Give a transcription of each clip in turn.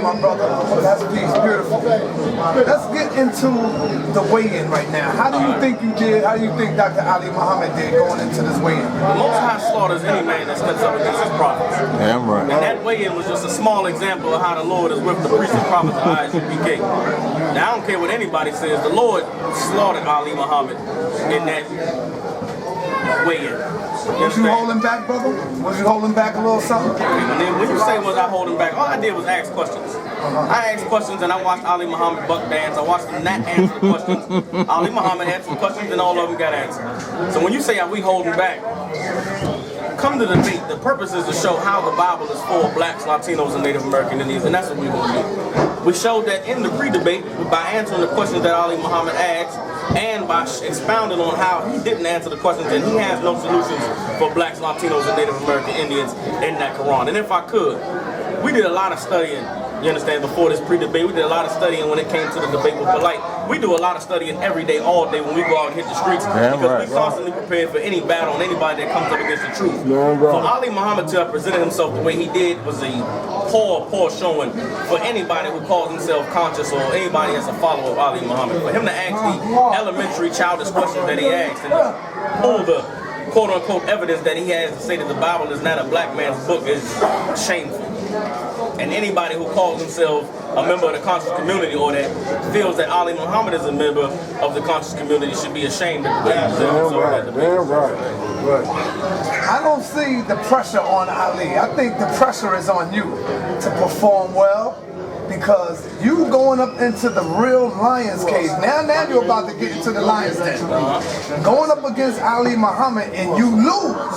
my brother. That's peace. Beautiful. Let's get into the weigh-in right now. How do you think you did? How do you think Dr. Ali Muhammad did going into this weigh-in? The Most High slaughters any man that steps up against his prophets. Damn right. And that weigh-in was just a small example of how the Lord is with the priests and prophets of Isupk. Now, I don't care what anybody says, the Lord slaughtered Ali Muhammad in that weigh-in. Was you holding back, brother? Was you holding back a little something? And then when you say was I holding back, all I did was ask questions. I asked questions and I watched Ali Muhammad buck dance. I watched him not answer the questions. Ali Muhammad had some questions and all of them got answered. So when you say are we holding back, come to the debate. The purpose is to show how the Bible is for blacks, Latinos, and Native American Indians, and that's what we're going to do. We showed that in the pre-debate by answering the questions that Ali Muhammad asked and by expounding on how he didn't answer the questions and he has no solutions for blacks, Latinos, and Native American Indians in that Quran. And if I could, we did a lot of studying, you understand, before this pre-debate. We did a lot of studying when it came to the debate with Polite. We do a lot of studying every day, all day when we go out and hit the streets because we constantly prepared for any battle and anybody that comes up against the truth. For Ali Muhammad to have presented himself the way he did was a poor showing for anybody who calls himself conscious or anybody that's a follower of Ali Muhammad. For him to ask the elementary childish questions that he asked and to pull the quote-unquote evidence that he has to say that the Bible is not a black man's book is shameful. And anybody who calls himself a member of the conscious community or that feels that Ali Muhammad is a member of the conscious community should be ashamed of the I don't see the pressure on Ali. I think the pressure is on you to perform well because you going up into the real lion's cage. Now you're about to get into the lion's den. Going up against Ali Muhammad and you lose.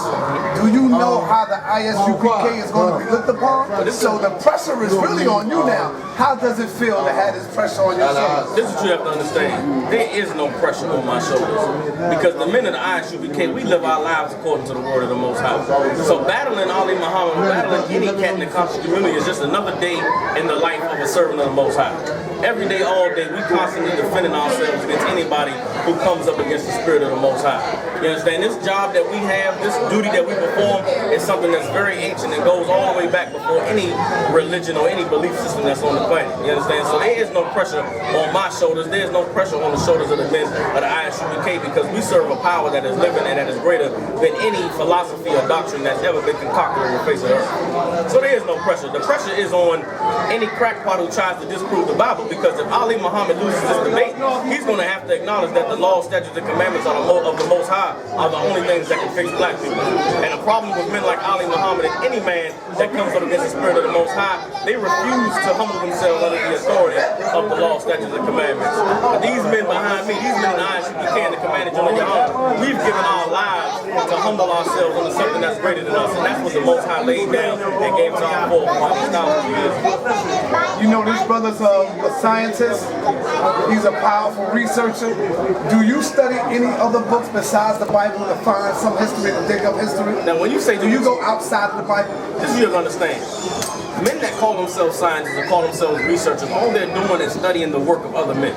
Do you know how the ISUPK is going to be looked upon? So the pressure is really on you now. How does it feel to have this pressure on your shoulders? This is what you have to understand. There is no pressure on my shoulders. Because the men of the ISUPK, we live our lives according to the word of the Most High. So battling Ali Muhammad, battling any cat in the conscious community is just another day in the life of a servant of the Most High. Every day, all day, we constantly defending ourselves against anybody who comes up against the spirit of the Most High. You understand? This job that we have, this duty that we perform is something that's very ancient and goes all the way back before any religion or any belief system that's on the planet. You understand? So there is no pressure on my shoulders. There is no pressure on the shoulders of the men of the ISUPK because we serve a power that is living and that is greater than any philosophy or doctrine that's ever been concocted on the face of the earth. So there is no pressure. The pressure is on any crackpot who tries to disprove the Bible because if Ali Muhammad loses this debate, he's going to have to acknowledge that the law, statutes, and commandments of the Most High are the only things that can fix black people. And the problem with men like Ali Muhammad and any man that comes up against the spirit of the Most High, they refuse to humble themselves under the authority of the law, statutes, and commandments. But these men behind me, these men in the ISUPK and the Commander General YAHANNA, we've given our lives to humble ourselves under something that's greater than us. And that's what the Most High laid down and gave to our forefathers thousands of years ago. You know, this brother's a scientist. He's a powerful researcher. Do you study any other books besides the Bible to find some history, to dig up history? Now, when you say, do you go outside of the Bible? This you have to understand. Men that call themselves scientists or call themselves researchers, all they're doing is studying the work of other men.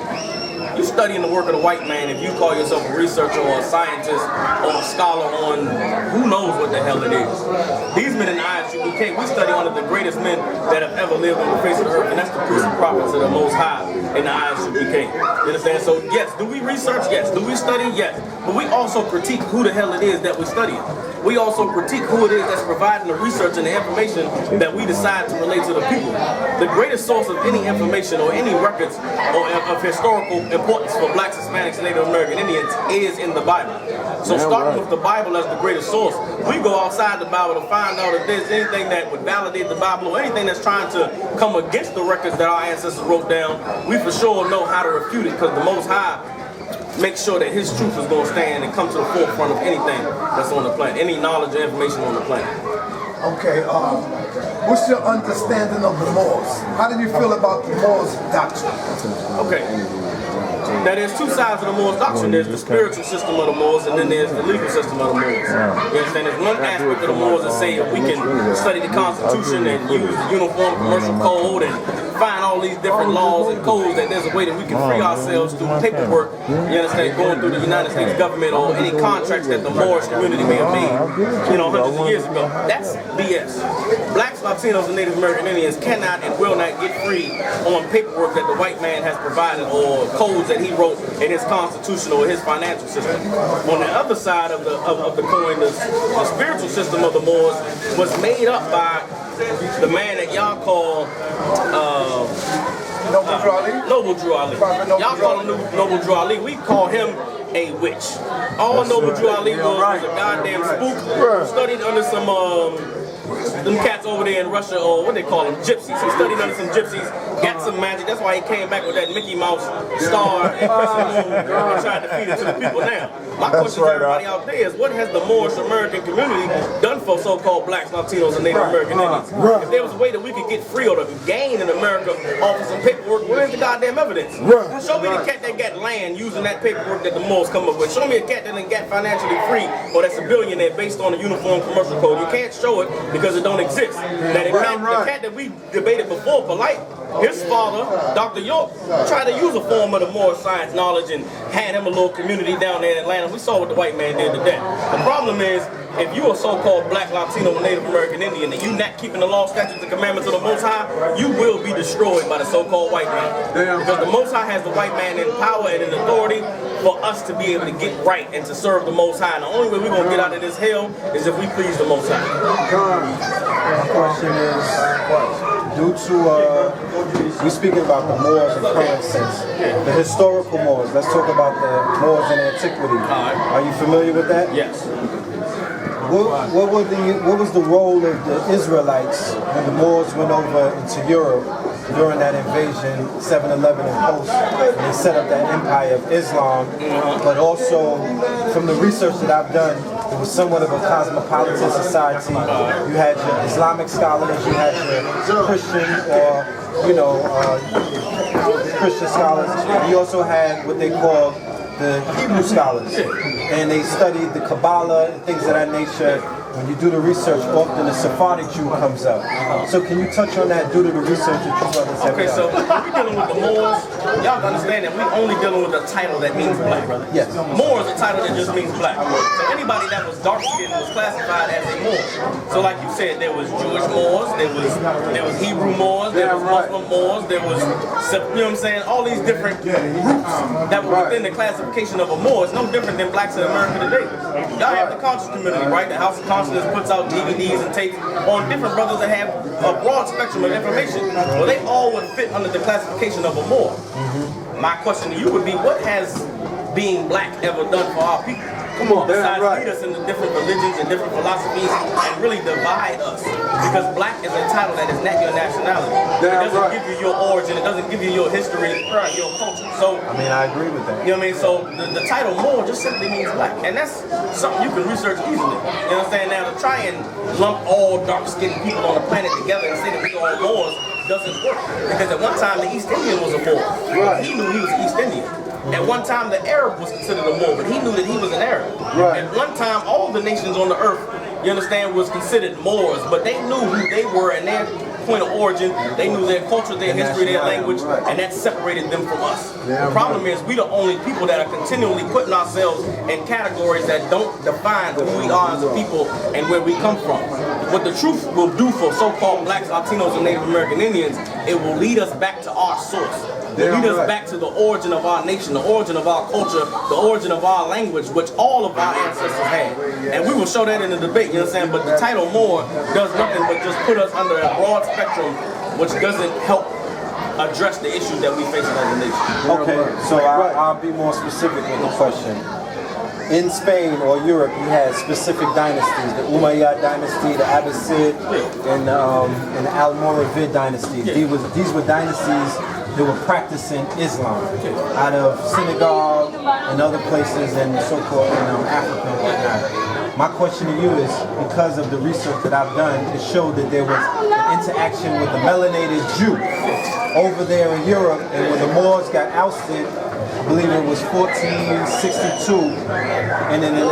You're studying the work of the white man if you call yourself a researcher or a scientist or a scholar on who knows what the hell it is. These men in the ISUPK, we study under the greatest men that have ever lived on the face of the earth, and that's the priests and prophets of the Most High in the ISUPK. You understand? So yes, do we research? Yes. Do we study? Yes. But we also critique who the hell it is that we study. We also critique who it is that's providing the research and the information that we decide to relate to the people. The greatest source of any information or any records or of historical importance for blacks, Hispanics, and Native American Indians is in the Bible. So starting with the Bible as the greatest source, we go outside the Bible to find out if there's anything that would validate the Bible or anything that's trying to come against the records that our ancestors wrote down. We for sure know how to refute it because the Most High make sure that his truth is going to stand and come to the forefront of anything that's on the planet, any knowledge or information on the planet. Okay, what's your understanding of the Moors? How do you feel about the Moors doctrine? Okay. Now there's two sides of the Moors doctrine. There's the spiritual system of the Moors and then there's the legal system of the Moors. You understand? There's one aspect of the Moors that say if we can study the Constitution and use the Uniform Commercial Code and find all these different laws and codes that there's a way that we can free ourselves through paperwork, you understand, going through the United States government or any contracts that the Moorish community may have made, you know, hundreds of years ago. That's BS. Blacks, Latinos, and Native American Indians cannot and will not get free on paperwork that the white man has provided or codes that he wrote in his constitution or his financial system. On the other side of the coin, the spiritual system of the Moors was made up by the man that y'all call Noble Drew Ali. Y'all call him Noble Drew Ali. We call him a witch. All Noble Drew Ali was a goddamn spook who studied under some them cats over there in Russia, or what they call them, gypsies. He studied under some gypsies, got some magic. That's why he came back with that Mickey Mouse star and tried to feed it to the people now. My question to everybody out there is, what has the Moorish American community done for so-called blacks, Latinos, and Native American Indians? If there was a way that we could get free or to gain in America off of some paperwork, where's the goddamn evidence? Show me the cat that got land using that paperwork that the Moors come up with. Show me a cat that didn't get financially free or that's a billionaire based on a uniform commercial code. You can't show it because it don't exist. Now, the cat that we debated before, Polite, his father, Dr. York, tried to use a form of the Moorish science knowledge and had him a little community down there in Atlanta. We saw what the white man did to that. The problem is, if you are so-called black, Latino, and Native American Indian, and you not keeping the law, statutes, and commandments of the Most High, you will be destroyed by the so-called white man. Because the Most High has the white man in power and in authority for us to be able to get right and to serve the Most High. And the only way we're going to get out of this hell is if we please the Most High. My question is, due to, we speaking about the Moors in current sense, the historical Moors. Let's talk about the Moors in antiquity. Are you familiar with that? Yes. What was the role of the Israelites when the Moors went over into Europe during that invasion, 711 and post, and they set up that empire of Islam? But also, from the research that I've done, it was somewhat of a cosmopolitan society. You had your Islamic scholars, you had your Christian or, Christian scholars. You also had what they call the Hebrew scholars, and they studied the Kabbalah and things of that nature. When you do the research, often the Sephardic Jew comes up. So can you touch on that due to the research that you brothers have done? Okay, so when we're dealing with the Moors, y'all understand that we're only dealing with a title that means black. Yes. Moor is a title that just means black. So anybody that was dark-skinned was classified as a Moor. So like you said, there was Jewish Moors, there was Hebrew Moors, there was Muslim Moors, there was, you know what I'm saying, all these different groups that were within the classification of a Moor. It's no different than blacks in America today. Y'all have the conscious community, right? The House of Consciousness puts out DVDs and tapes on different brothers that have a broad spectrum of information. Well, they all would fit under the classification of a Moor. My question to you would be, what has being black ever done for our people? Come on, besides lead us into different religions and different philosophies and really divide us. Because black is a title that is not your nationality. It doesn't give you your origin, it doesn't give you your history, your culture. So I mean, I agree with that. You know what I mean? So the title Moor just simply means black. And that's something you can research easily. You know what I'm saying? Now, to try and lump all dark-skinned people on the planet together and say that we are all Moors doesn't work. Because at one time, the East Indian was a Moor. He knew he was East Indian. At one time, the Arab was considered a Moor, but he knew that he was an Arab. At one time, all the nations on the earth, you understand, was considered Moors, but they knew who they were and their point of origin. They knew their culture, their history, their language, and that separated them from us. The problem is we the only people that are continually putting ourselves in categories that don't define who we are as a people and where we come from. What the truth will do for so-called blacks, Latinos, and Native American Indians, it will lead us back to our source. Lead us back to the origin of our nation, the origin of our culture, the origin of our language, which all of our ancestors had. And we will show that in the debate, you know what I'm saying? But the title Moor does nothing but just put us under a broad spectrum, which doesn't help address the issues that we face as a nation. Okay, so I'll be more specific with the question. In Spain or Europe, you had specific dynasties, the Umayyad dynasty, the Abbasid, and the Almoravid dynasty. These were dynasties that were practicing Islam out of Senegal and other places and so-called in Africa and whatnot. My question to you is, because of the research that I've done, it showed that there was an interaction with the melanated Jew over there in Europe, and when the Moors got ousted, I believe it was 1462, and then in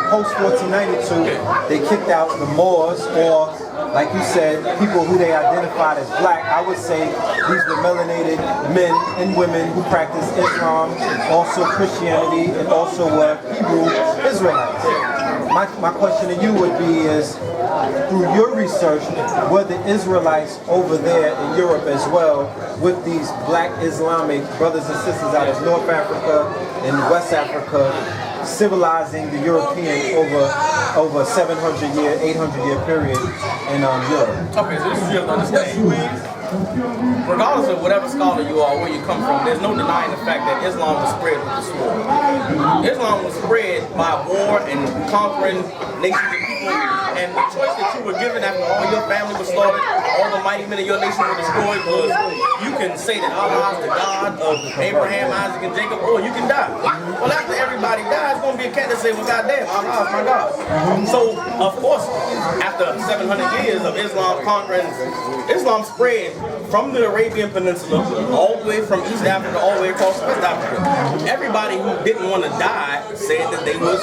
post 1492, they kicked out the Moors, or like you said, people who they identified as black, I would say these were melanated men and women who practiced Islam, also Christianity, and also were Hebrew Israelites. My question to you would be is, through your research, were the Israelites over there in Europe as well with these black Islamic brothers and sisters out of North Africa and West Africa civilizing the European over 700-year, 800-year period in Europe? Okay, so this is you have to understand. Regardless of whatever scholar you are, where you come from, there's no denying the fact that Islam was spread with the sword. Islam was spread by war and conquering nations and people, and the choice that you were given after all your family was slaughtered, all the mighty men of your nation were destroyed, was you can say that Allah is the God of Abraham, Isaac, and Jacob, or you can die. Well, after everybody dies, it's going to be a cat that say, well, goddamn, Allah is my God. So, of course, after 700 years of Islam conquering, Islam spread from the Arabian Peninsula all the way from East Africa all the way across West Africa. Everybody who didn't want to die said that they was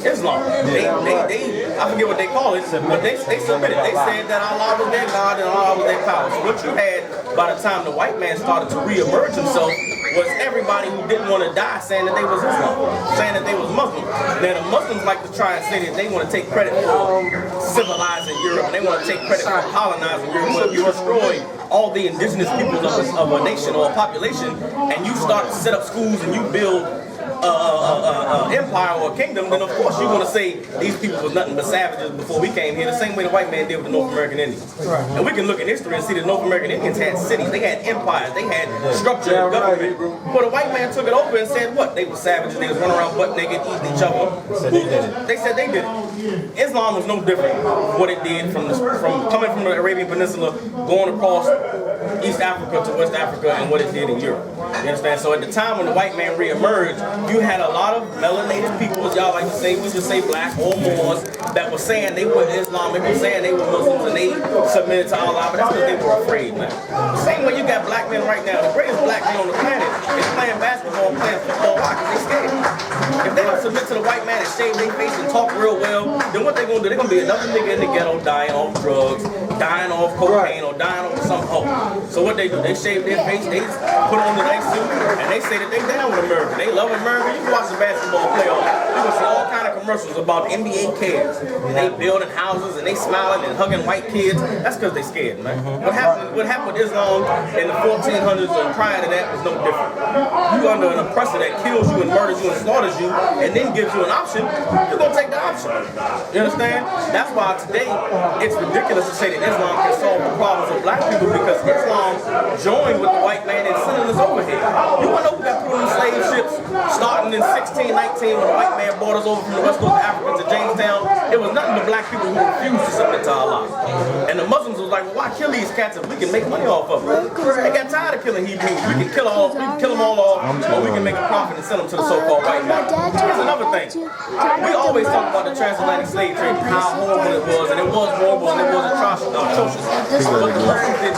Islam. They I forget what they call it, but they submitted. They said that Allah was their God and Allah was their power. So what you had by the time the white man started to reemerge himself was everybody who didn't want to die saying that they was Islam, saying that they was Muslim. Now the Muslims like to try and say that they want to take credit for civilizing Europe, and they want to take credit for colonizing Europe. Well, if you destroy all the indigenous peoples of a nation or a population, and you start to set up schools and you build empire or a kingdom, then of course you're going to say these people was nothing but savages before we came here, the same way the white man did with the North American Indians. Right. And we can look in history and see the North American Indians had cities, they had empires, they had structure and government. But the white man took it over and said what? They were savages, they was running around butt naked, eating each other. They said they did it. Islam was no different what it did from coming from the Arabian Peninsula, going across East Africa to West Africa, and what it did in Europe. You understand? So at the time when the white man reemerged, you had a lot of melanated people, as y'all like to say, we just say black or Moors, that were saying they were Islamic, were saying they were Muslims, and they submitted to Allah, but that's because they were afraid, man. The same way you got black men right now, the greatest black men on the planet is playing basketball and playing football. Why? Because they scared. If they don't submit to the white man and shave their face and talk real well, then what they gonna do? They're gonna be another nigga in the ghetto dying off drugs, dying off cocaine, or dying off some hope. So what they do? They shave their face, they put on the nice suit, and they say that they down with America. They love America. You can watch the basketball playoff. You can see all kind of commercials about NBA kids. They building houses and they smiling and hugging white kids. That's because they scared, man. What happened with Islam in the 1400s and prior to that was no different. You under an oppressor that kills you and murders you and slaughters you and then gives you an option, you're gonna take the option. You understand? That's why today it's ridiculous to say that Islam can solve the problems of black people, because Islam joined with the white man and sending us over here. You wanna know who got put on the slave ships starting in 1619 when the white man brought us over from the west coast of Africa to Jamestown? It was nothing but black people who refused to submit to Allah. And the Muslims was like, well, why kill these cats if we can make money off of them? They got tired of killing Hebrews. We can kill them all off, or we can make a profit and send them to the so-called white man. Here's another thing. We always talk about the transatlantic slave trade, how horrible it was, and it was horrible, and it was atrocious. But the Muslims did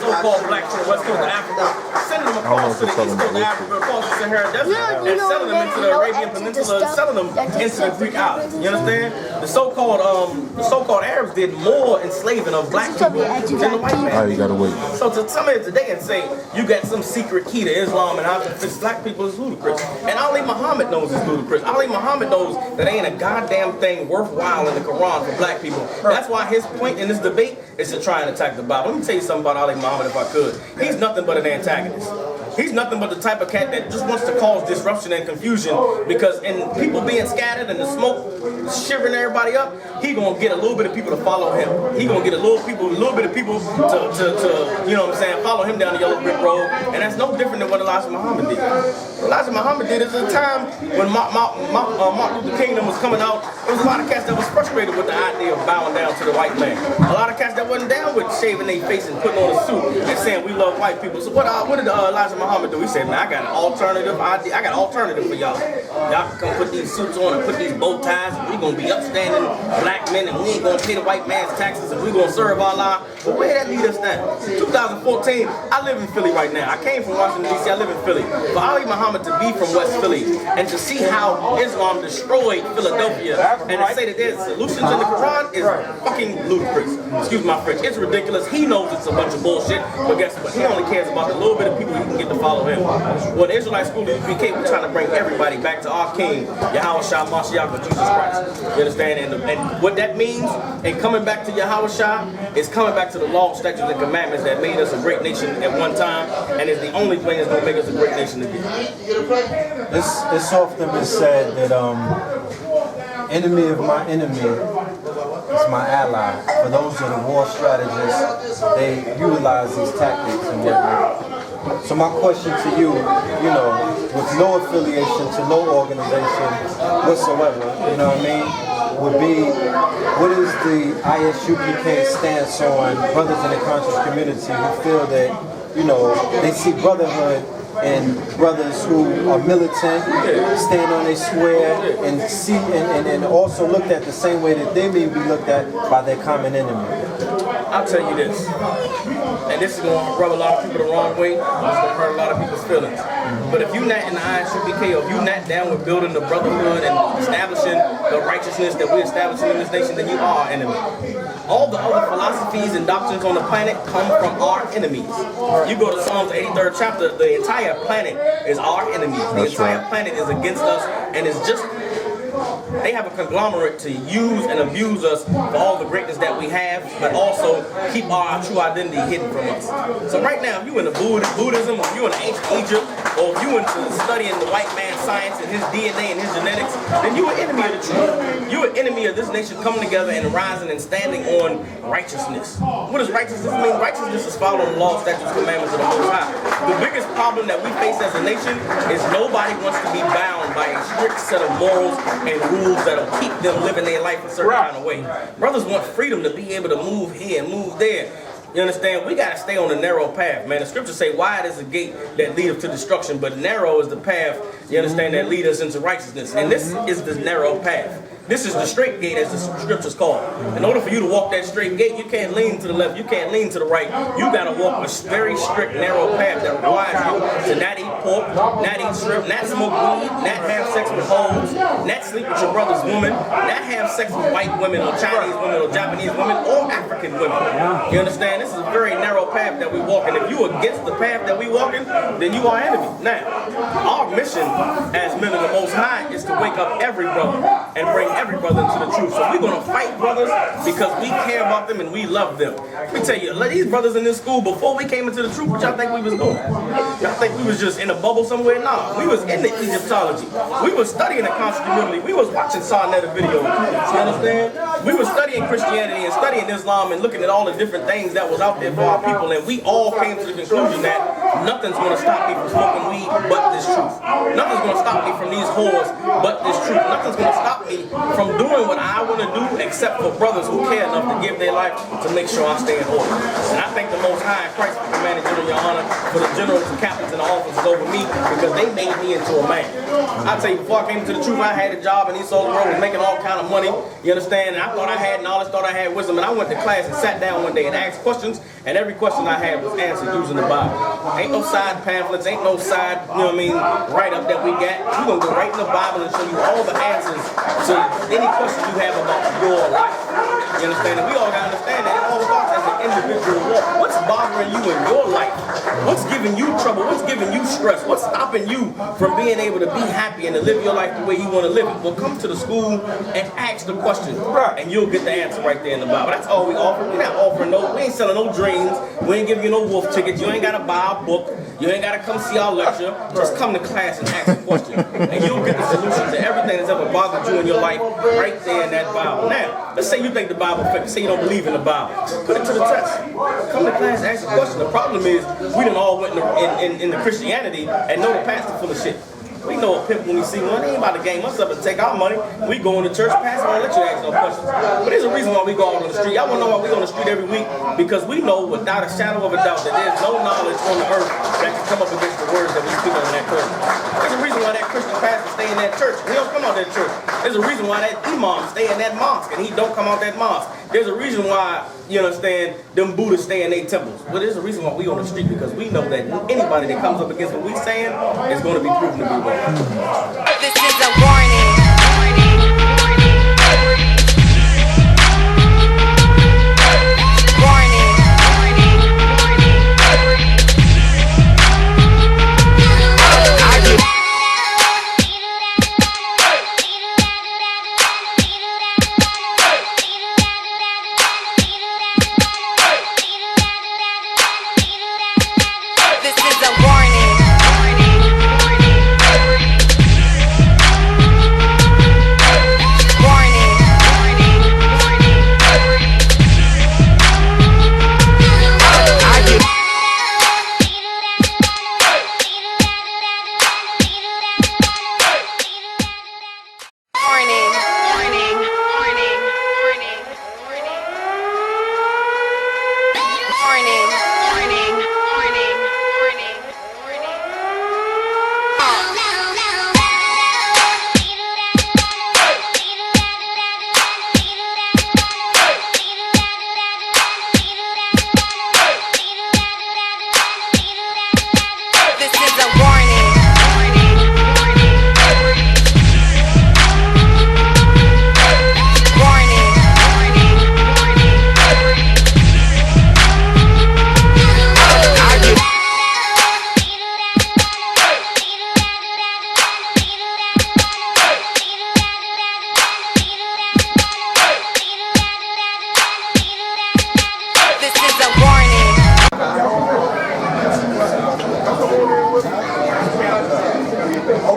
so-called blacks from the west coast of Africa, sending them across to the east coast of Africa, across the Sahara Desert, and selling them into the Arabian Peninsula, and selling them into the Greek islands. You understand? The so-called Arabs did more enslaving of black people than the white man. All right, you gotta wait. So to come here today and say you got some secret key to Islam and how to fix black people is ludicrous. And Ali Muhammad knows it's ludicrous. Ali Muhammad knows that ain't a goddamn thing worthwhile in the Quran for black people. That's why his point in this debate is to try and attack the Bible. Let me tell you something about Ali Muhammad if I could. He's nothing but an antagonist. He's nothing but the type of cat that just wants to cause disruption and confusion, because in people being scattered and the smoke shivering everybody up, he gonna get a little bit of people to follow him. He gonna get a little bit of people to you know what I'm saying, follow him down the yellow brick road. And that's no different than what Elijah Muhammad did. What Elijah Muhammad did is a time when Martin Luther King was coming out, there was a lot of cats that was frustrated with the idea of bowing down to the white man. A lot of cats that wasn't down with shaving their face and putting on a suit and saying we love white people. So what did Elijah Muhammad do? He said, man, I got an alternative idea. I got an alternative for y'all. Y'all can come put these suits on and put these bow ties, and we're going to be upstanding black men, and we ain't going to pay the white man's taxes, and we're going to serve Allah. But where that lead us now? 2014, I live in Philly right now. I came from Washington, D.C. I live in Philly. For Ali Muhammad to be from West Philly and to see how Islam destroyed Philadelphia and to say that there's solutions in the Quran is fucking ludicrous. Excuse my French. It's ridiculous. He knows it's a bunch of bullshit, but guess what? He only cares about the little bit of people he can get to follow him. Well, the Israelite school of UPK, we're trying to bring everybody back to our King, Yahweh Shah Mashiach, Jesus Christ. You understand? And what that means, and coming back to Yahweh Shah, is coming back to the law, statutes, and commandments that made us a great nation at one time, and is the only thing that's going to make us a great nation again. It's often been said that enemy of my enemy is my ally. For those are the war strategists, they utilize these tactics and whatnot. So my question to you, you know, with no affiliation to no organization whatsoever, you know what I mean, would be, what is the ISUPK stance on brothers in the conscious community who feel that, you know, they see brotherhood and brothers who are militant, stand on their square, and see and also looked at the same way that they may be looked at by their common enemy? I'll tell you this, and this is going to rub a lot of people the wrong way, it's going to hurt a lot of people's feelings. But if you're not in the ISUPK, or if you're not down with building the brotherhood and establishing the righteousness that we're establishing in this nation, then you are our enemy. All the other philosophies and doctrines on the planet come from our enemies. You go to Psalms 83rd chapter, the entire planet is our enemies. The entire planet is against us, and it's just, they have a conglomerate to use and abuse us for all the greatness that we have, but also keep our true identity hidden from us. So right now, if you're into Buddhism, or if you're in ancient Egypt, or if you're into studying the white man's science and his DNA and his genetics, then you're an enemy of the truth. You're an enemy of this nation coming together and rising and standing on righteousness. What does righteousness mean? Righteousness is following the law, statutes, commandments of the Most High. The biggest problem that we face as a nation is nobody wants to be bound by a strict set of morals and rules that'll keep them living their life a certain kind of way. Brothers want freedom to be able to move here and move there. You understand? We got to stay on the narrow path, man. The scriptures say wide is the gate that leadeth to destruction, but narrow is the path, you understand, that lead us into righteousness. And this is the narrow path. This is the straight gate, as the scriptures call it. In order for you to walk that straight gate, you can't lean to the left, you can't lean to the right. You got to walk a very strict, narrow path that requires you to not eat pork, not eat shrimp, not smoke weed, not have sex with hoes, not sleep with your brother's woman, not have sex with white women or Chinese women or Japanese women or African women. You understand? This is a very narrow path that we walk in. If you against the path that we walk in, then you are enemy. Now, our mission as men of the Most High is to wake up every brother and bring every brother into the truth. So we're going to fight brothers because we care about them and we love them. Let me tell you, these brothers in this school, before we came into the truth, what y'all think we was doing? Y'all think we was just in a bubble somewhere? Nah, we was in the Egyptology. We was studying the conscious community. We was watching Sarnetta videos. You understand? We was studying Christianity and studying Islam and looking at all the different things that was out there for our people, and we all came to the conclusion that nothing's going to stop me from smoking weed but this truth. Nothing's going to stop me from these whores but this truth. Nothing's going to stop me from doing what I want to do, except for brothers who care enough to give their life to make sure I stay in order. And I thank the Most High in Christ for commanding General YAHANNA, for the generals and captains and the officers over me, because they made me into a man. I tell you, before I came to the truth, I had a job in East Old Road, was making all kind of money, you understand, and I thought I had knowledge, thought I had wisdom, and I went to class and sat down one day and asked questions, and every question I had was answered using the Bible. Ain't no side pamphlets, ain't no side, you know what I mean, write-up that we got. We're going to go right in the Bible and show you all the answers to any question you have about your life. You understand? And we all got to understand that it all starts as an individual walk. What's bothering you in your life? What's giving you trouble? What's giving you stress? What's stopping you from being able to be happy and to live your life the way you want to live it? Well, come to the school and ask the question, and you'll get the answer right there in the Bible. That's all we offer. We're not offering no, we ain't selling no dreams. We ain't giving you no wolf tickets. You ain't got to buy a book. You ain't got to come see our lecture. Just come to class and ask a question, and you'll get the solution to everything that's ever bothered you in your life right there in that Bible. Now, let's say you think the Bible fake. Say you don't believe in the Bible. Put it to the test. Come to class, ask a question. The problem is we done all went into Christianity and know the pastor full of shit. We know a pimp when we see one. They ain't about to game us up and take our money. We go in the church, pastor won't let you ask no questions. But there's a reason why we go out on the street. Y'all want to know why we on the street every week? Because we know without a shadow of a doubt that there's no knowledge on the earth that can come up against the words that we speak on in that church. There's a reason why that Christian pastor stay in that church. He don't come out that church. There's a reason why that imam stay in that mosque and he don't come out that mosque. There's a reason why, you understand, them Buddhists stay in their temples. But there's a reason why we on the street, because we know that anybody that comes up against what we saying is going to be proven to be wrong. This is a warning.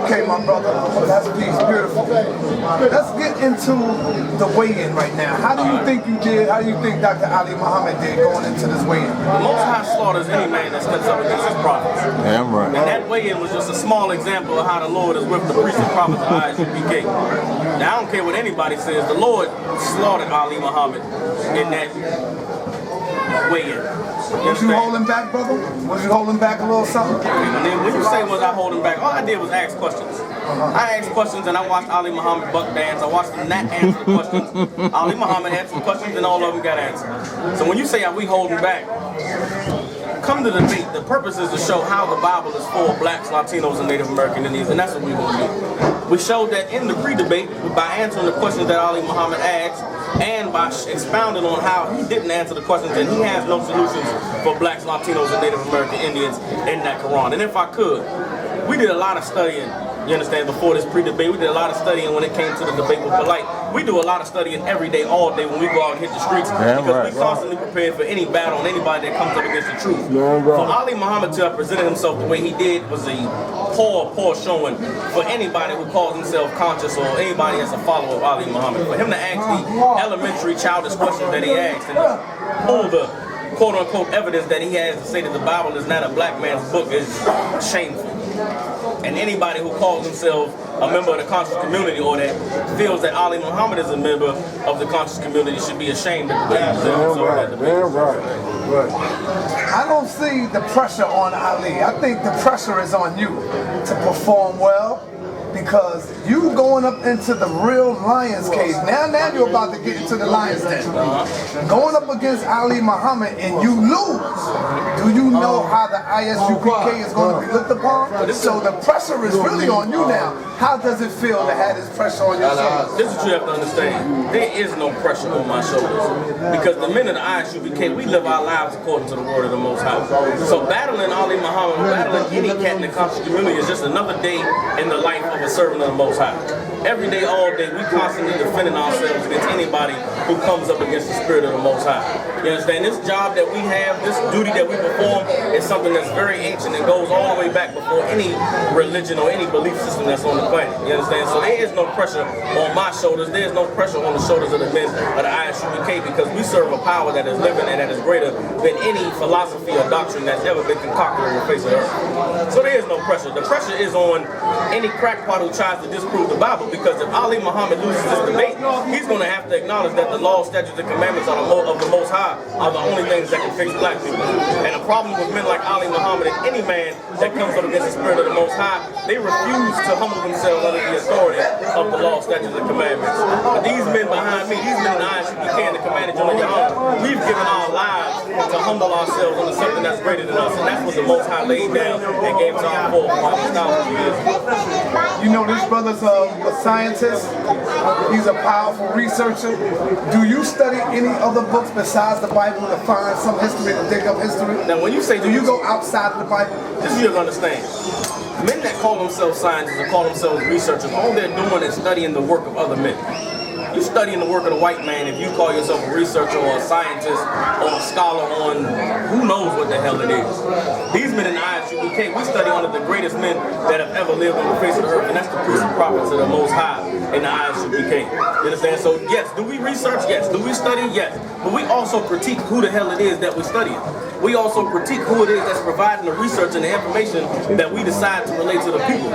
Okay, my brother, that's peace, beautiful. Let's get into the weigh-in right now. How do you think you did? How do you think Dr. Ali Muhammad did going into this weigh-in? The Most High slaughters any man that steps up against his prophets. Damn right. And that weigh-in was just a small example of how the Lord is with the priests and prophets of Isupk. Now, I don't care what anybody says, the Lord slaughtered Ali Muhammad in that weigh-in. Was you holding back, brother? Was you holding back a little something? And then when you say was I holding back, all I did was ask questions. I asked questions and I watched Ali Muhammad buck dance. I watched him not answer questions. Ali Muhammad had some questions and all of them got answered. So when you say are we holding back, come to the debate. The purpose is to show how the Bible is for blacks, Latinos, and Native American Indians, and that's what we're going to do. We showed that in the pre-debate by answering the questions that Ali Muhammad asked and by expounding on how he didn't answer the questions and he has no solutions for blacks, Latinos, and Native American Indians in that Quran. And if I could, we did a lot of studying, you understand, before this pre-debate. We did a lot of studying when it came to the debate with Polite. We do a lot of studying every day, all day when we go out and hit the streets, because we constantly prepared for any battle and anybody that comes up against the truth. For Ali Muhammad to have presented himself the way he did was a poor showing for anybody who calls himself conscious or anybody that's a follower of Ali Muhammad. For him to ask the elementary childish questions that he asked and to pull the quote-unquote evidence that he has to say that the Bible is not a black man's book is shameful. And anybody who calls himself a member of the conscious community or that feels that Ali Muhammad is a member of the conscious community should be ashamed of the I don't see the pressure on Ali. I think the pressure is on you to perform well, because you going up into the real lion's cage. Now you're about to get into the lion's den. Going up against Ali Muhammad and you lose. Do you know how the Isupk is going to be looked upon? So the pressure is really on you now. How does it feel to have this pressure on your shoulders? This is what you have to understand. There is no pressure on my shoulders. Because the men of the Isupk, we live our lives according to the word of the Most High. So battling Ali Muhammad, battling any cat in the conscious community is just another day in the life of a servant of the Most High. Every day, all day, we constantly defending ourselves against anybody who comes up against the spirit of the Most High. You understand? This job that we have, this duty that we perform is something that's very ancient and goes all the way back before any religion or any belief system that's on the planet. You understand? So there is no pressure on my shoulders. There is no pressure on the shoulders of the men of the Isupk, because we serve a power that is living and that is greater than any philosophy or doctrine that's ever been concocted on the face of the earth. So there is no pressure. The pressure is on any crackpot who tries to disprove the Bible. because if Ali Muhammad loses this debate, he's going to have to acknowledge that the law, statutes, and commandments of the Most High are the only things that can fix black people. And the problem with men like Ali Muhammad and any man that comes up against the spirit of the Most High, they refuse to humble themselves under the authority of the law, statutes, and commandments. But these men behind me, these men in the Isupk and the commandant of YAHANNA, we've given our lives to humble ourselves under something that's greater than us, and that's what the Most High laid down and gave to our forefathers thousands of years ago. You know, this brother's a scientist. He's a powerful researcher. Do you study any other books besides the Bible to find some history, to dig up history? Now, when you say, do you go outside of the Bible? This you understand. Men that call themselves scientists or call themselves researchers, all they're doing is studying the work of other men. You're studying the work of the white man if you call yourself a researcher or a scientist or a scholar on who knows what the hell it is. These men in the Isupk, we study one of the greatest men that have ever lived on the face of the earth, and that's the priests and prophets of the Most High in the Isupk. You understand? So yes, do we research? Yes. Do we study? Yes. But we also critique who the hell it is that we're studying. We also critique who it is that's providing the research and the information that we decide to relate to the people.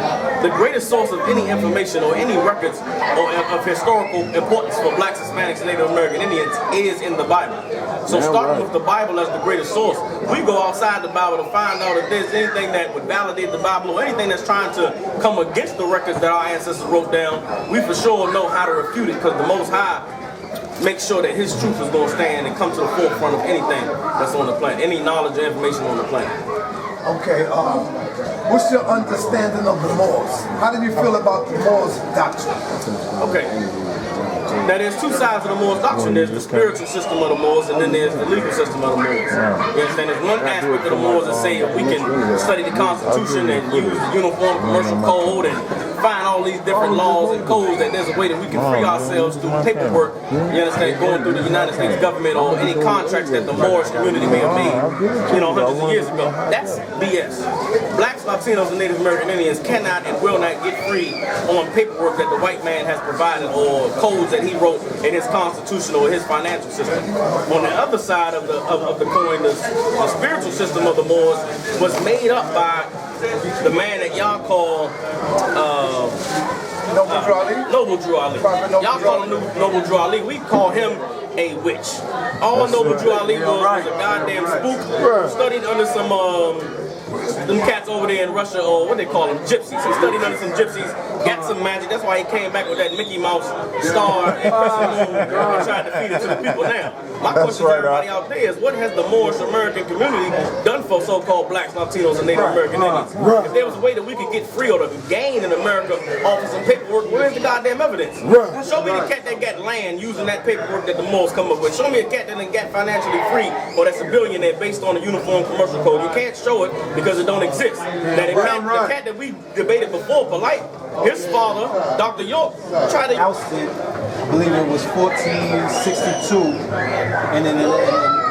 The greatest source of any information or any records or of historical importance for blacks, Hispanics, Native American Indians is in the Bible. So starting with the Bible as the greatest source, we go outside the Bible to find out if there's anything that would validate the Bible or anything that's trying to come against the records that our ancestors wrote down. We for sure know how to refute it because the Most High make sure that his truth is going to stand and come to the forefront of anything that's on the planet, any knowledge or information on the planet. Okay, what's your understanding of the Moors? How do you feel about the Moors' doctrine? Okay. Now there's two sides of the Moors doctrine. There's the spiritual system of the Moors and then there's the legal system of the Moors. You understand? There's one aspect of the Moors that say we can study the Constitution and use the Uniform Commercial Code and find all these different laws and codes, that there's a way that we can free ourselves through paperwork, you understand, going through the United States government or any contracts that the Moorish community may have made, you know, hundreds of years ago. That's BS. Blacks, Latinos, and Native American Indians cannot and will not get free on paperwork that the white man has provided or codes that he wrote in his constitution or his financial system. On the other side of the coin, the spiritual system of the Moors was made up by the man that y'all call Noble Drew Ali. Y'all call him Noble Drew Ali. We call him a witch. All Noble Drew Ali was a goddamn spook who studied under some them cats over there in Russia, or what they call them, gypsies. He studied under some gypsies, got some magic. That's why he came back with that Mickey Mouse star and tried to feed it to the people. Now, my question to everybody out there is, what has the Moorish American community done for so-called blacks, Latinos, and Native American Indians? If there was a way that we could get free or to gain in America off of some paperwork, where's the goddamn evidence? Show me the cat that got land using that paperwork that the Moors come up with. Show me a cat that done got financially free or that's a billionaire based on the Uniform Commercial Code. You can't show it because it don't exist. Now the cat that we debated before, Polite, his father, Dr. York, tried to ousted, I believe it was 1462, and then in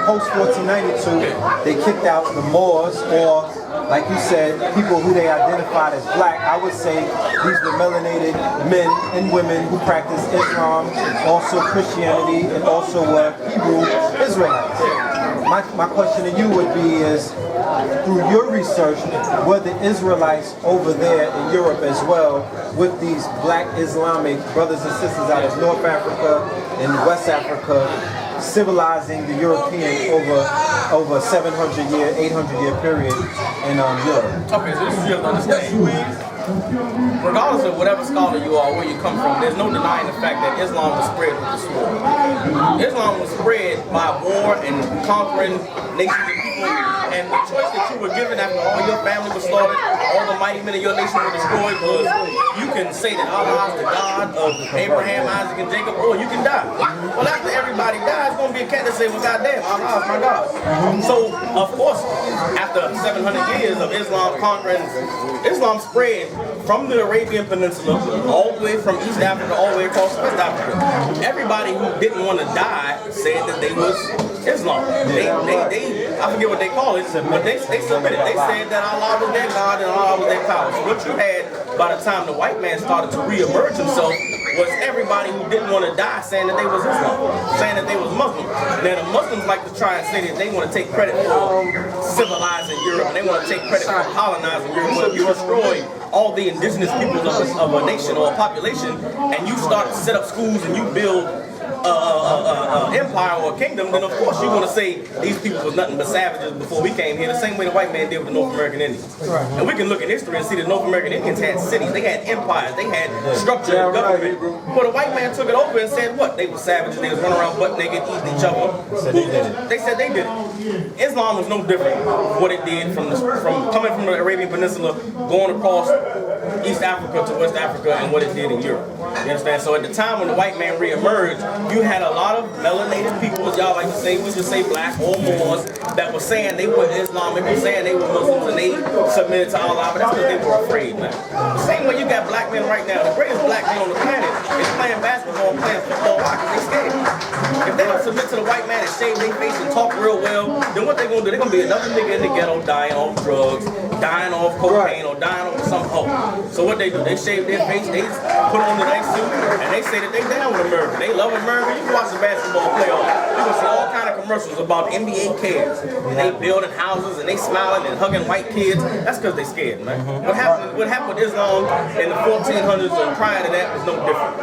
post 1492, they kicked out the Moors, or like you said, people who they identified as black. I would say these were melanated men and women who practiced Islam, also Christianity, and also Hebrew Israelites. My question to you would be is, through your research, were the Israelites over there in Europe as well, with these black Islamic brothers and sisters out of North Africa and West Africa, civilizing the Europeans over 700-year, 800-year period in Europe? Okay, so this is your understanding. Regardless of whatever scholar you are, where you come from, there's no denying the fact that Islam was spread with the sword. Islam was spread by war and conquering nations and people, and the choice that you were given after all your family was slaughtered, all the mighty men of your nation were destroyed, was you can say that Allah is the God of Abraham, Isaac, and Jacob, or you can die. Well, after everybody dies, it's going to be a cat that says, well, goddamn, Allah is my God. So, of course, after 700 years of Islam conquering, Islam spread from the Arabian Peninsula, all the way from East Africa, all the way across West Africa. Everybody who didn't want to die said that they was Islam. They I forget what they call it, but they submitted. They said that Allah was their God and Allah was their power. So what you had by the time the white man started to re-emerge himself was everybody who didn't want to die saying that they was Islam, saying that they was Muslim. Now the Muslims like to try and say that they want to take credit for civilizing Europe, and they want to take credit for colonizing Europe. So if you destroy all the indigenous peoples of a nation or a population, and you start to set up schools and you build empire or a kingdom, then of course you're going to say these people was nothing but savages before we came here, the same way the white man did with the North American Indians. And we can look at history and see that North American Indians had cities, they had empires, they had structure and government. But the white man took it over and said what? They were savages, they was running around butt naked, eating each other. They said they did it. Islam was no different what it did from coming from the Arabian Peninsula, going across East Africa to West Africa, and what it did in Europe. You understand? So at the time when the white man re-emerged, you had a lot of melanated people, as y'all like to say, we just say black or Moors, that were saying they were Islamic, were saying they were Muslims, and they submitted to Allah, but that's because they were afraid, man. The same way you got black men right now, the greatest black man on the planet is playing basketball and playing football. Why? Because they scared. If they don't submit to the white man and shave their face and talk real well, then what they gonna do? They're gonna be another nigga in the ghetto dying off drugs, dying off cocaine, or dying off some hope. So what they do? They shave their face, they put on the nice suit, and they say that they down with America. They love America. You can watch the basketball playoff. You can see all kind of commercials about NBA kids. And they building houses and they smiling and hugging white kids. That's because they scared, man. What happened with Islam in the 1400s and prior to that was no different.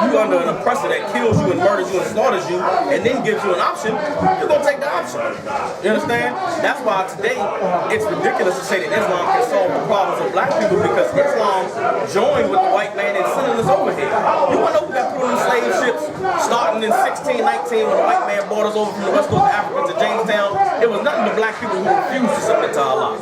You under an oppressor that kills you and murders you and slaughters you and then gives you an option, you're gonna take the option. You understand? That's why today it's ridiculous to say that Islam can solve the problems of black people, because Islam joined with the white man and sending us over here. You wanna know who got through them slave ships starting in 1619 when the white man brought us over from the west coast of Africa to Jamestown? It was nothing but black people who refused to submit to Allah.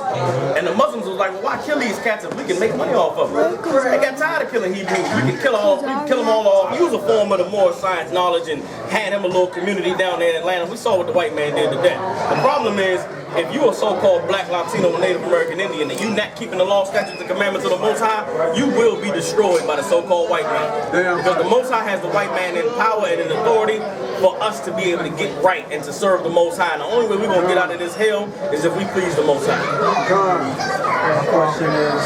And the Muslims was like, well, why kill these cats if we can make money off of them? They got tired of killing Hebrews. We can kill them all off, use a form of the more science knowledge, and had him a little community down there in Atlanta. We saw what the white man did to that. The problem is, if you are so-called black, Latino, Native American Indian, and you not keeping the law, statutes, and commandments of the Most High, you will be destroyed by the so-called white man. Because the Most High has the white man in power and in authority for us to be able to get right and to serve the Most High. And the only way we're going to get out of this hell is if we please the Most High. My question is,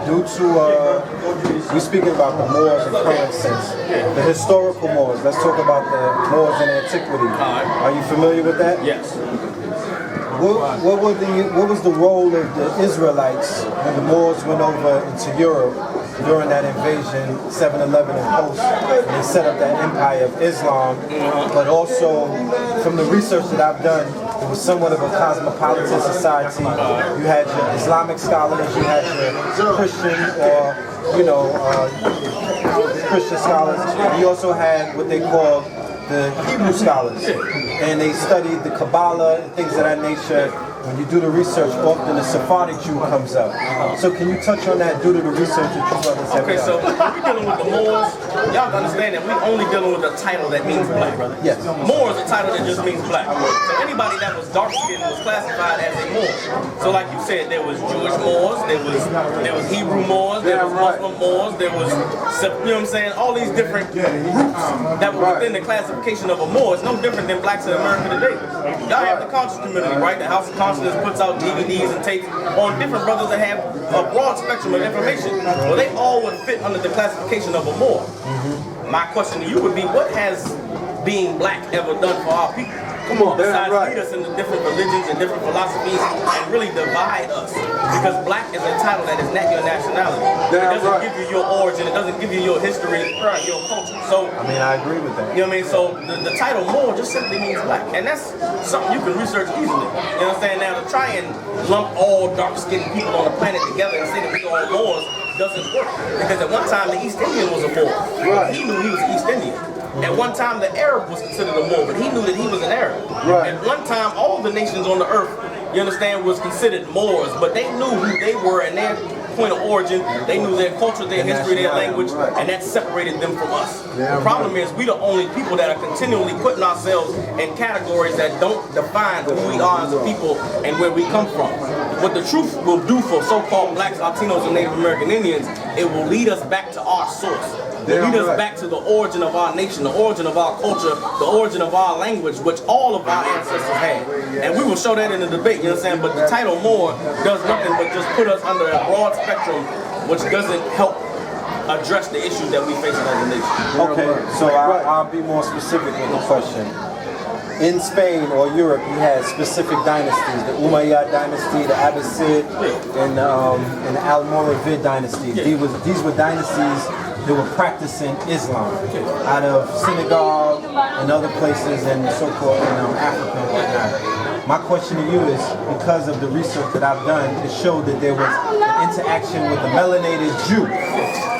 due to, we're speaking about the Moors in current sense, the historical Moors. Let's talk about the Moors in antiquity. Are you familiar with that? Yes. What was the role of the Israelites when the Moors went over into Europe during that invasion, 711 and post, and they set up that empire of Islam? But also, from the research that I've done, it was somewhat of a cosmopolitan society. You had your Islamic scholars, you had your Christian or, Christian scholars. You also had what they call the Hebrew scholars, and they studied the Kabbalah and things of that nature. When you do the research, often the Sephardic Jew comes up. So can you touch on that due to the research that you brothers have done? Okay, so when we're dealing with the Moors, y'all understand that we're only dealing with a title that means black, brother. Yes. Moor is a title that just means black. So anybody that was dark-skinned was classified as a Moor. So like you said, there was Jewish Moors, there was Hebrew Moors, there was Muslim Moors, there was, you know what I'm saying, all these different groups that were within the classification of a Moor. It's no different than blacks in America today. Y'all have the conscious community, right? The House of Consciousness puts out DVDs and tapes on different brothers that have a broad spectrum of information. Well, they all would fit under the classification of a Moor. My question to you would be, what has being black ever done for our people? Come on, besides lead us into different religions and different philosophies and really divide us. Because black is a title that is not your nationality. It doesn't give you your origin, it doesn't give you your history, your culture. So I agree with that. You know what I mean? So the title Moor just simply means black. And that's something you can research easily. You know what I'm saying? Now to try and lump all dark-skinned people on the planet together and say that we all Moors doesn't work. Because at one time the East Indian was a Moor. He knew he was East Indian. At one time, the Arab was considered a Moor, but he knew that he was an Arab. At one time, all the nations on the earth, you understand, was considered Moors, but they knew who they were and their point of origin. They knew their culture, their history, their language, and that separated them from us. The problem is, we the only people that are continually putting ourselves in categories that don't define who we are as a people and where we come from. What the truth will do for so-called blacks, Latinos, and Native American Indians, it will lead us back to our source. Lead us back to the origin of our nation, the origin of our culture, the origin of our language, which all of our ancestors had. And we will show that in the debate, you know what I'm saying? But the title Moor does nothing but just put us under a broad spectrum, which doesn't help address the issues that we face as a nation. Okay, so I'll be more specific with the question. In Spain or Europe, you had specific dynasties: the Umayyad dynasty, the Abbasid, and the Almoravid dynasties. These were dynasties that were practicing Islam out of Senegal and other places in so-called Africa and whatnot. My question to you is, because of the research that I've done, it showed that there was an interaction with the melanated Jew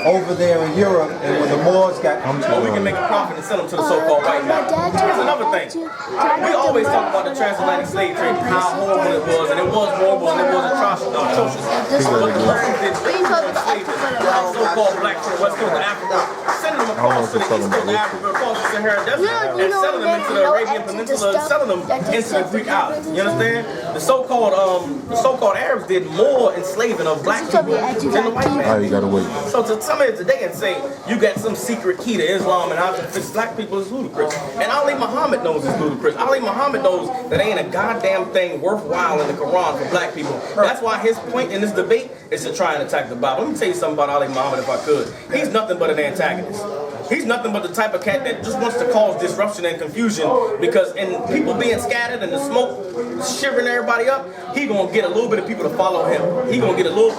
over there in Europe, and when the Moors got... we can make a profit and sell them to the so-called white man. Here's another thing. We always talk about the transatlantic slave trade, how horrible it was, and it was horrible, and it was atrocious. But the Muslims did our so-called black to the west coast of Africa, sending them across to the east coast of Africa, across the Sahara Desert, and selling them into the Arabian Peninsula, and selling them into the Greek islands. You understand? The so-called Arabs did more enslaving of black people than the white man. You gotta wait. So to come here today and say you got some secret key to Islam and how to fix black people is ludicrous. And Ali Muhammad knows it's ludicrous. Ali Muhammad knows that ain't a goddamn thing worthwhile in the Quran for black people. That's why his point in this debate is to try and attack the Bible. Let me tell you something about Ali Muhammad if I could. He's nothing but an antagonist. He's nothing but the type of cat that just wants to cause disruption and confusion, because in people being scattered and the smoke shivering everybody up, he gonna get a little bit of people to follow him. He gonna get a little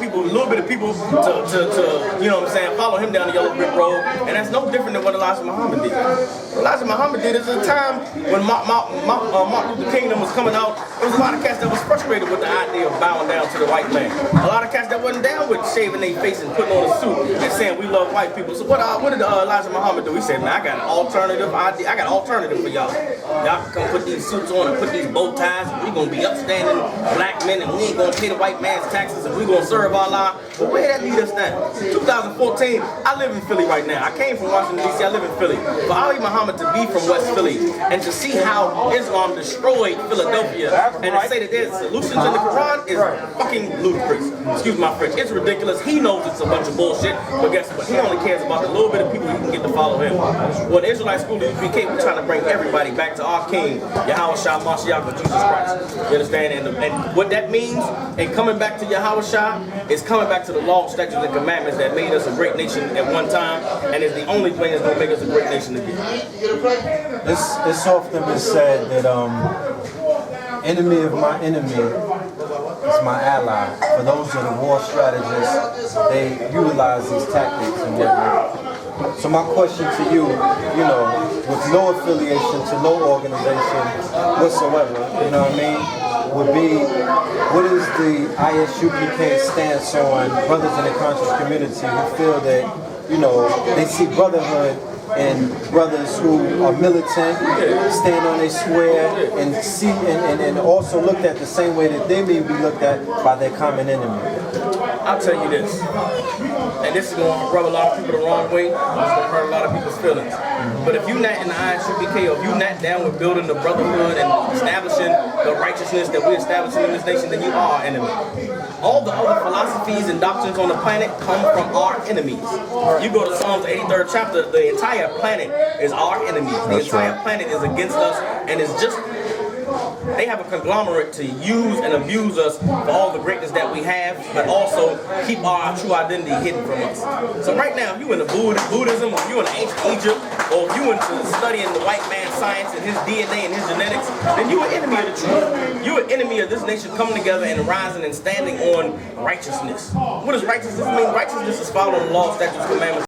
bit of people to you know what I'm saying, follow him down the yellow brick road. And that's no different than what Elijah Muhammad did. What Elijah Muhammad did is a time when Martin Luther King was coming out, there was a lot of cats that was frustrated with the idea of bowing down to the white man. A lot of cats that wasn't down with shaving their face and putting on a suit and saying we love white people. So what did Elijah Muhammad do? He said, "Man, I got an alternative idea. I got an alternative for y'all. Y'all can come put these suits on and put these bow ties, and we gonna be upstanding black men, and we ain't gonna pay the white man's taxes, and we gonna serve Allah." But where did that lead us now? 2014, I live in Philly right now. I came from Washington, D.C. I live in Philly. For Ali Muhammad to be from West Philly and to see how Islam destroyed Philadelphia and to say that there's solutions in the Quran is fucking ludicrous. Excuse my French. It's ridiculous. He knows it's a bunch of bullshit, but guess what? He only cares about the little bit of people he can get to follow him. Well, the Israelite school of UPK, we're trying to bring everybody back to our King, Yahweh Shah Mashiach, Jesus Christ. You understand? And what that means, and coming back to Yahweh Shah, is coming back to the law, statutes, and commandments that made us a great nation at one time, and is the only thing that's going to make us a great nation again. It's often been said that enemy of my enemy is my ally. For those that are war strategists, they utilize these tactics and whatnot. So my question to you, with no affiliation to no organization whatsoever, you know what I mean, would be, what is the ISUPK stance on brothers in the conscious community who feel that, they see brotherhood and brothers who are militant, stand on their square, and see and also looked at the same way that they may be looked at by their common enemy? I'll tell you this, and this is going to rub a lot of people the wrong way, it's going to hurt a lot of people's feelings. But if you're not in the ISUPK, or if you're not down with building the brotherhood and establishing the righteousness that we're establishing in this nation, then you are our enemy. All the other philosophies and doctrines on the planet come from our enemies. You go to Psalms 83rd chapter, the entire planet is our enemies. The entire planet is against us, and it's just, they have a conglomerate to use and abuse us for all the greatness that we have, but also keep our true identity hidden from us. So right now, if you in the Buddhism, or if you in ancient Egypt, or if you into studying the white man's science and his DNA and his genetics, then you're an enemy of the truth. You're an enemy of this nation coming together and rising and standing on righteousness. What does righteousness mean? Righteousness is following the law, statutes, commandments.